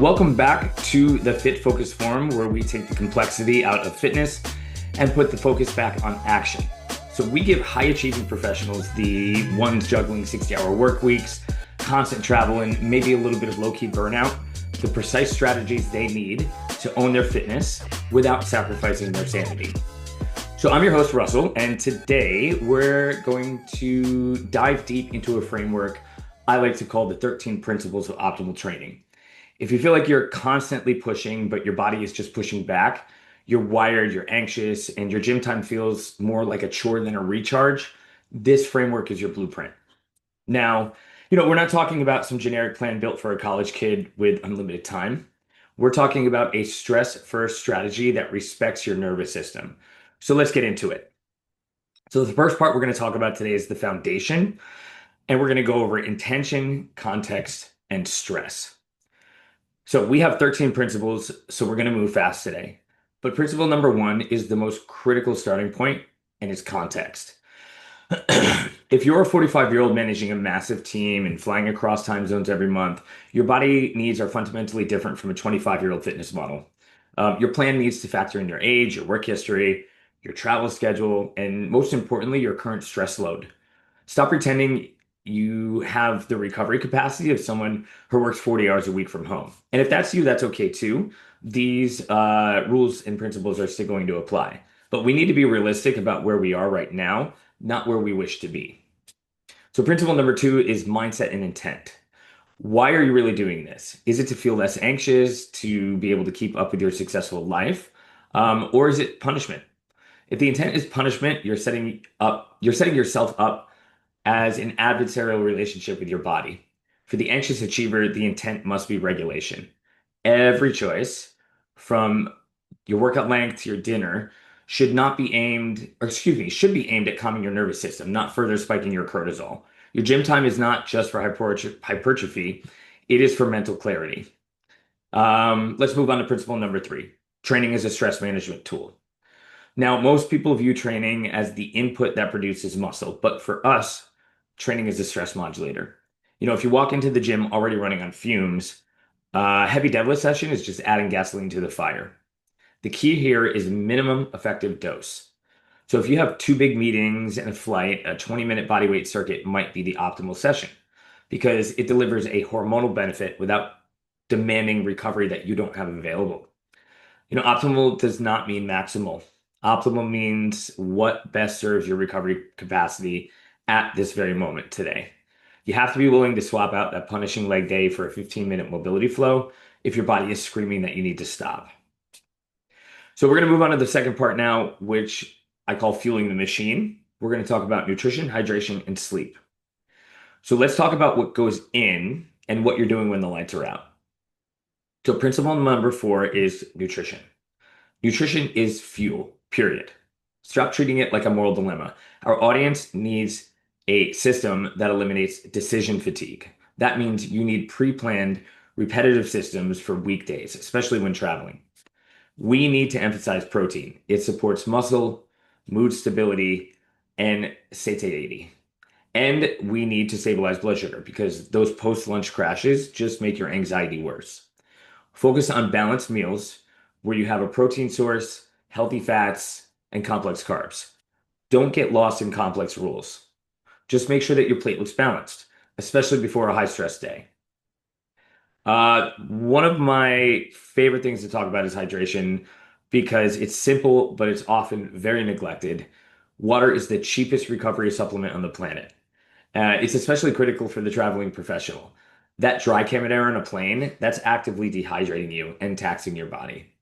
Welcome back to the Fit Focus Forum, where we take the complexity out of fitness and put the focus back on action. So we give high achieving professionals, the ones juggling 60-hour work weeks, constant travel, and maybe a little bit of low-key burnout, the precise strategies they need to own their fitness without sacrificing their sanity. So I'm your host, Russell, and today we're going to dive deep into a framework I like to call the 13 Principles of Optimal Training. If you feel like you're constantly pushing, but your body is just pushing back, you're wired, you're anxious, and your gym time feels more like a chore than a recharge, this framework is your blueprint. Now, we're not talking about some generic plan built for a college kid with unlimited time. We're talking about a stress-first strategy that respects your nervous system. So let's get into it. So the first part we're going to talk about today is the foundation, and we're going to go over intention, context, and stress. So we have 13 principles, so we're going to move fast today. But principle number one is the most critical starting point, and it's context. If you're a 45-year-old managing a massive team and flying across time zones every month, your body needs are fundamentally different from a 25-year-old fitness model. Your plan needs to factor in your age, your work history, your travel schedule, and most importantly, your current stress load. Stop pretending you have the recovery capacity of someone who works 40 hours a week from home. And if that's you, that's okay too. These rules and principles are still going to apply. But we need to be realistic about where we are right now, not where we wish to be. So principle number two is mindset and intent. Why are you really doing this? Is it to feel less anxious, to be able to keep up with your successful life, or is it punishment? If the intent is punishment, you're setting yourself up as an adversarial relationship with your body. For the anxious achiever, the intent must be regulation. Every choice, from your workout length to your dinner, should be aimed at calming your nervous system, not further spiking your cortisol. Your gym time is not just for hypertrophy, it is for mental clarity. Let's move on to principle number three. Training is a stress management tool. Now, most people view training as the input that produces muscle, but for us, training is a stress modulator. If you walk into the gym already running on fumes, a heavy deadlift session is just adding gasoline to the fire. The key here is minimum effective dose. So if you have two big meetings and a flight, a 20-minute bodyweight circuit might be the optimal session because it delivers a hormonal benefit without demanding recovery that you don't have available. Optimal does not mean maximal. Optimal means what best serves your recovery capacity at this very moment today. You have to be willing to swap out that punishing leg day for a 15-minute mobility flow if your body is screaming that you need to stop. So we're going to move on to the second part now, which I call fueling the machine. We're going to talk about nutrition, hydration, and sleep. So let's talk about what goes in and what you're doing when the lights are out. So principle number four is nutrition. Nutrition is fuel, period. Stop treating it like a moral dilemma. Our audience needs a system that eliminates decision fatigue. That means you need pre-planned, repetitive systems for weekdays, especially when traveling. We need to emphasize protein. It supports muscle, mood stability, and satiety. And we need to stabilize blood sugar because those post-lunch crashes just make your anxiety worse. Focus on balanced meals where you have a protein source, healthy fats, and complex carbs. Don't get lost in complex rules. Just make sure that your plate looks balanced, especially before a high-stress day. One of my favorite things to talk about is hydration because it's simple, but it's often very neglected. Water is the cheapest recovery supplement on the planet. It's especially critical for the traveling professional. That dry cam air on a plane, that's actively dehydrating you and taxing your body.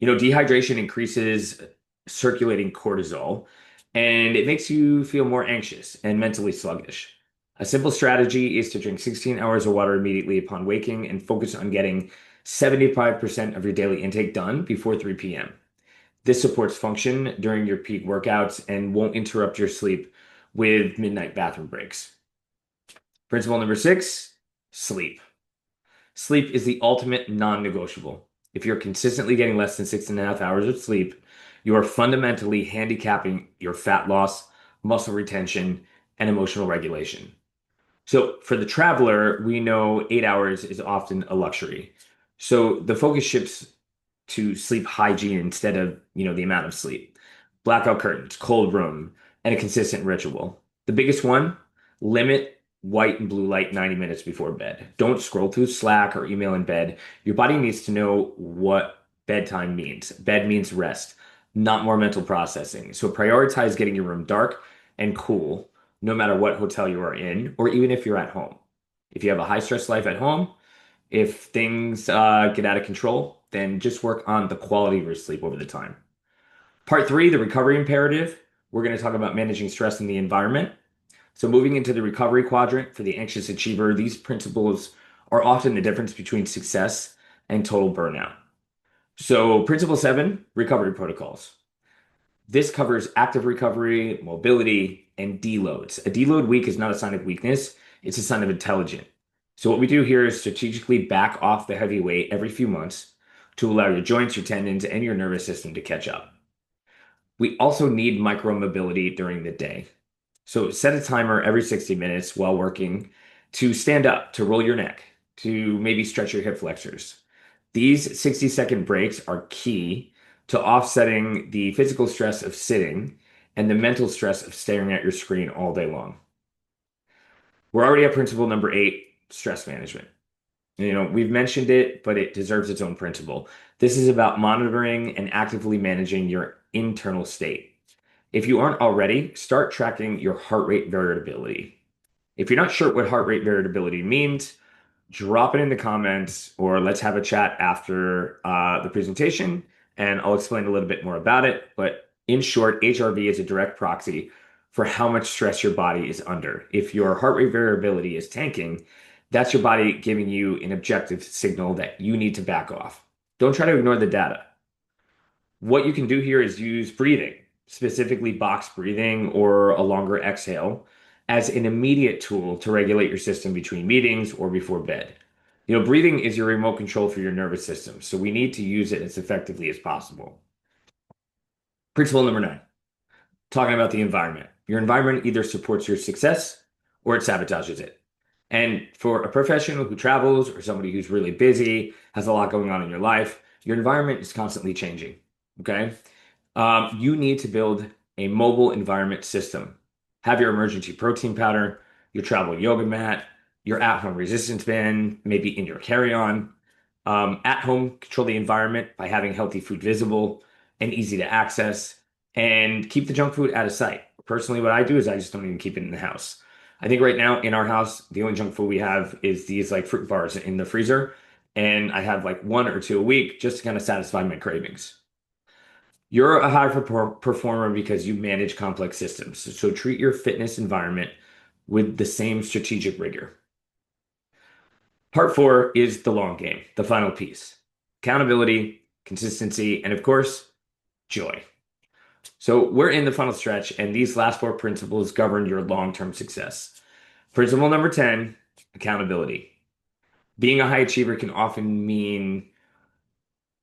Dehydration increases circulating cortisol, and it makes you feel more anxious and mentally sluggish. A simple strategy is to drink 16 hours of water immediately upon waking and focus on getting 75% of your daily intake done before 3 p.m. This supports function during your peak workouts and won't interrupt your sleep with midnight bathroom breaks. Principle number six, sleep. Sleep is the ultimate non-negotiable. If you're consistently getting less than 6.5 hours of sleep, you are fundamentally handicapping your fat loss, muscle retention, and emotional regulation. So for the traveler, we know 8 hours is often a luxury. So the focus shifts to sleep hygiene instead of, the amount of sleep. Blackout curtains, cold room, and a consistent ritual. The biggest one, limit white and blue light 90 minutes before bed. Don't scroll through Slack or email in bed. Your body needs to know what bedtime means. Bed means rest, not more mental processing. So prioritize getting your room dark and cool, no matter what hotel you are in, or even if you're at home. If you have a high stress life at home, if things get out of control, then just work on the quality of your sleep over the time. Part three, the recovery imperative. We're going to talk about managing stress in the environment. So, moving into the recovery quadrant for the anxious achiever, these principles are often the difference between success and total burnout. So, principle seven, recovery protocols. This covers active recovery, mobility, and deloads. A deload week is not a sign of weakness, it's a sign of intelligence. So, what we do here is strategically back off the heavy weight every few months to allow your joints, your tendons, and your nervous system to catch up. We also need micro mobility during the day. So, set a timer every 60 minutes while working to stand up, to roll your neck, to maybe stretch your hip flexors. These 60-second breaks are key to offsetting the physical stress of sitting and the mental stress of staring at your screen all day long. We're already at principle number eight, stress management. We've mentioned it, but it deserves its own principle. This is about monitoring and actively managing your internal state. If you aren't already, start tracking your heart rate variability. If you're not sure what heart rate variability means, drop it in the comments or let's have a chat after the presentation and I'll explain a little bit more about it. But in short, HRV is a direct proxy for how much stress your body is under. If your heart rate variability is tanking, that's your body giving you an objective signal that you need to back off. Don't try to ignore the data. What you can do here is use breathing, specifically box breathing or a longer exhale, as an immediate tool to regulate your system between meetings or before bed. Breathing is your remote control for your nervous system, so we need to use it as effectively as possible. Principle number nine, talking about the environment. Your environment either supports your success or it sabotages it. And for a professional who travels or somebody who's really busy, has a lot going on in your life, your environment is constantly changing. Okay. You need to build a mobile environment system. Have your emergency protein powder, your travel yoga mat, your at-home resistance band, maybe in your carry-on. At home, control the environment by having healthy food visible and easy to access, and keep the junk food out of sight. Personally, what I do is I just don't even keep it in the house. I think right now in our house, the only junk food we have is these like fruit bars in the freezer, and I have like one or two a week just to kind of satisfy my cravings. You're a performer because you manage complex systems. So treat your fitness environment with the same strategic rigor. Part four is the long game, the final piece. Accountability, consistency, and of course, joy. So we're in the final stretch, and these last four principles govern your long-term success. Principle number 10, accountability. Being a high achiever can often mean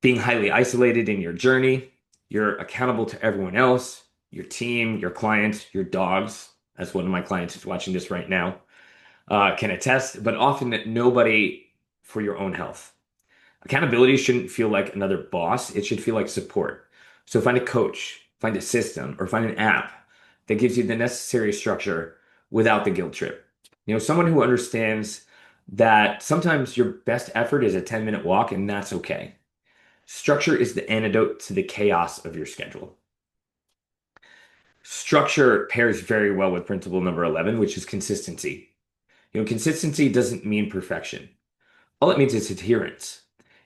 being highly isolated in your journey. You're accountable to everyone else, your team, your clients, your dogs. As one of my clients who's watching this right now can attest, but often that nobody for your own health. Accountability shouldn't feel like another boss. It should feel like support. So find a coach, find a system, or find an app that gives you the necessary structure without the guilt trip. Someone who understands that sometimes your best effort is a 10-minute walk, and that's okay. Structure is the antidote to the chaos of your schedule. Structure pairs very well with principle number 11, which is consistency. Consistency doesn't mean perfection. All it means is adherence.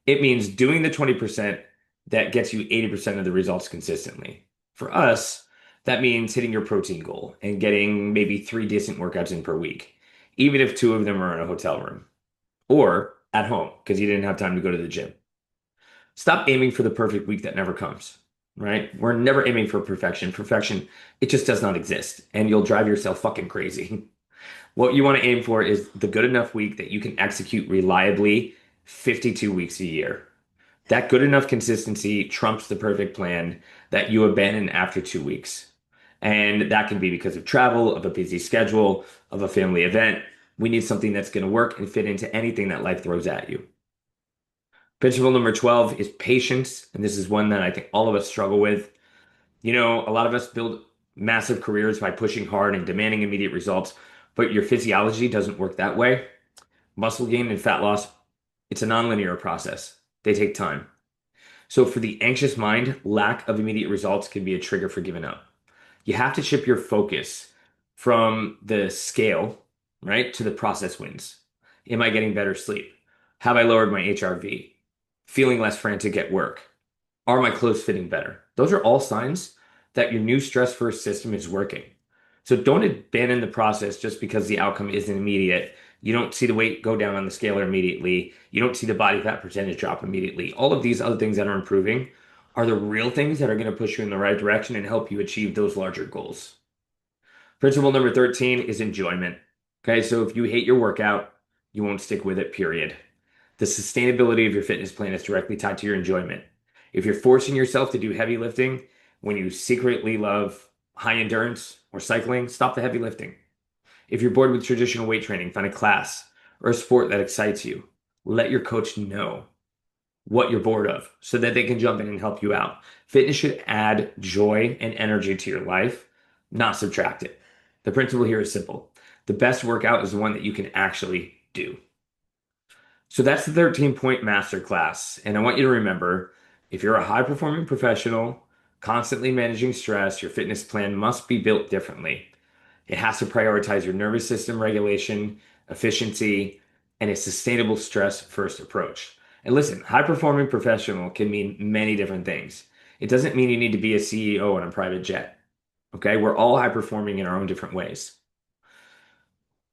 It means doing the 20% that gets you 80% of the results consistently. For us, that means hitting your protein goal and getting maybe 3 decent workouts in per week, even if two of them are in a hotel room or at home because you didn't have time to go to the gym. Stop aiming for the perfect week that never comes, right? We're never aiming for perfection. Perfection, it just does not exist, and you'll drive yourself fucking crazy. What you want to aim for is the good enough week that you can execute reliably 52 weeks a year. That good enough consistency trumps the perfect plan that you abandon after 2 weeks. And that can be because of travel, of a busy schedule, of a family event. We need something that's going to work and fit into anything that life throws at you. Principle number 12 is patience. And this is one that I think all of us struggle with. A lot of us build massive careers by pushing hard and demanding immediate results, but your physiology doesn't work that way. Muscle gain and fat loss, it's a nonlinear process. They take time. So for the anxious mind, lack of immediate results can be a trigger for giving up. You have to shift your focus from the scale, right, to the process wins. Am I getting better sleep? Have I lowered my HRV? Feeling less frantic at work? Are my clothes fitting better? Those are all signs that your new stress first system is working. So don't abandon the process just because the outcome isn't immediate. You don't see the weight go down on the scaler immediately. You don't see the body fat percentage drop immediately. All of these other things that are improving are the real things that are going to push you in the right direction and help you achieve those larger goals. Principle number 13 is enjoyment. Okay, so if you hate your workout, you won't stick with it, period. The sustainability of your fitness plan is directly tied to your enjoyment. If you're forcing yourself to do heavy lifting when you secretly love high endurance or cycling, stop the heavy lifting. If you're bored with traditional weight training, find a class or a sport that excites you. Let your coach know what you're bored of so that they can jump in and help you out. Fitness should add joy and energy to your life, not subtract it. The principle here is simple. The best workout is the one that you can actually do. So that's the 13-point masterclass. And I want you to remember, if you're a high-performing professional, constantly managing stress, your fitness plan must be built differently. It has to prioritize your nervous system regulation, efficiency, and a sustainable stress-first approach. And listen, high-performing professional can mean many different things. It doesn't mean you need to be a CEO on a private jet. Okay? We're all high-performing in our own different ways.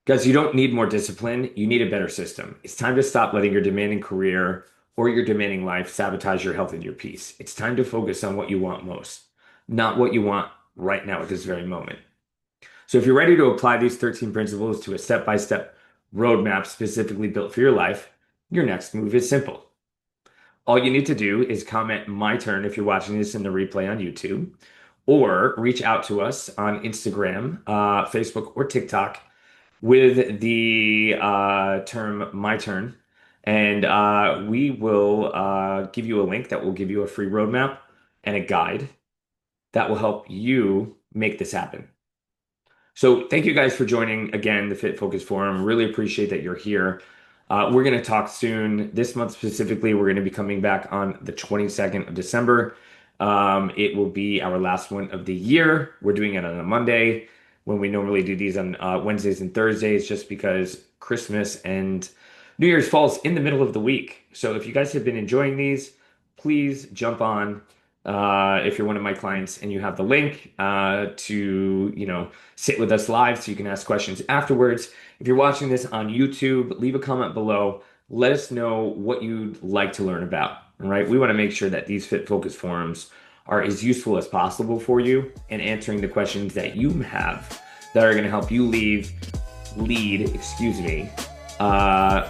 Guys, you don't need more discipline. You need a better system. It's time to stop letting your demanding career or your demanding life sabotage your health and your peace. It's time to focus on what you want most, not what you want right now at this very moment. So if you're ready to apply these 13 principles to a step-by-step roadmap specifically built for your life, your next move is simple. All you need to do is comment "my turn" if you're watching this in the replay on YouTube, or reach out to us on Instagram, Facebook, or TikTok with the term "my turn," and we will give you a link that will give you a free roadmap and a guide that will help you make this happen. So thank you guys for joining again the Fit Focus Forum. Really appreciate that you're here. We're going to talk soon. This month specifically, we're going to be coming back on the 22nd of December. It will be our last one of the year. We're doing it on a Monday when we normally do these on Wednesdays and Thursdays, just because Christmas and New Year's falls in the middle of the week. So if you guys have been enjoying these, please jump on. If you're one of my clients and you have the link to sit with us live so you can ask questions afterwards. If you're watching this on YouTube, leave a comment below. Let us know what you'd like to learn about. All right, we want to make sure that these Fit Focus forums are as useful as possible for you and answering the questions that you have that are going to help you lead,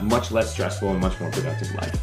much less stressful and much more productive life.